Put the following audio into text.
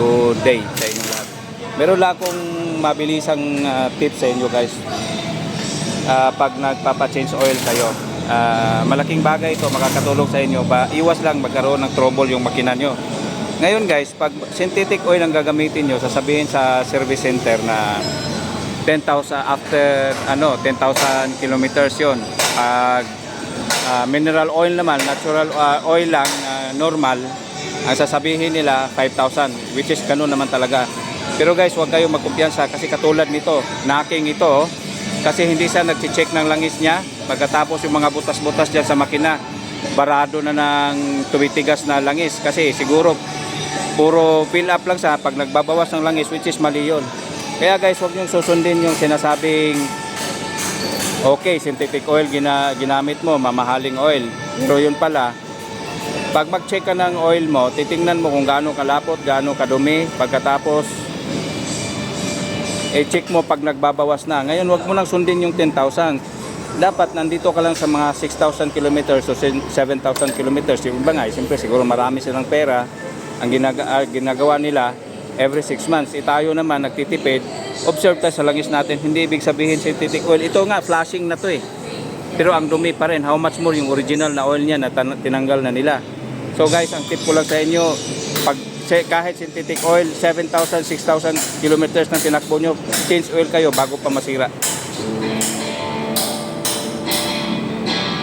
Good day sa inyo lahat. Meron lang akong mabilisang tips sa inyo guys. Pag nagpapa-change oil kayo, malaking bagay ito, makakatulong sa inyo. Iwas lang magkaroon ng trouble yung makina nyo. Ngayon guys, pag synthetic oil ang gagamitin nyo, sasabihin sa service center na 10,000 after 10,000 kilometers yon. Pag mineral oil naman, natural oil lang, normal, ang sasabihin nila 5,000, which is ganun naman talaga. Pero guys, huwag kayong magkumpiyansa kasi katulad nito, knocking ito, kasi hindi siya nag-check ng langis niya. Pagkatapos yung mga butas-butas dyan sa makina, barado na ng tumitigas na langis kasi siguro puro fill up lang siya pag nagbabawas ng langis, which is mali yun. Kaya guys, huwag niyong susundin yung sinasabing okay, synthetic oil ginamit mo, mamahaling oil. Pero yun pala, pag mag-check ka ng oil mo, titingnan mo kung gaano kalapot, gaano kadumi. Pagkatapos, check mo pag nagbabawas na. Ngayon, huwag mo nang sundin yung 10,000. Dapat nandito ka lang sa mga 6,000 kilometers o 7,000 kilometers. Yung iba nga, siyempre siguro marami silang pera. Ang ginagawa nila, every 6 months. Tayo naman, nagtitipid. Observe tayo sa langis natin. Hindi ibig sabihin synthetic oil. Ito nga, flashing na to eh. Pero ang dumi pa rin. How much more yung original na oil niya na tinanggal na nila. So guys, ang tip ko lang sa inyo, kahit synthetic oil, 7,000, 6,000 kilometers na tinakbo nyo, change oil kayo bago pa masira.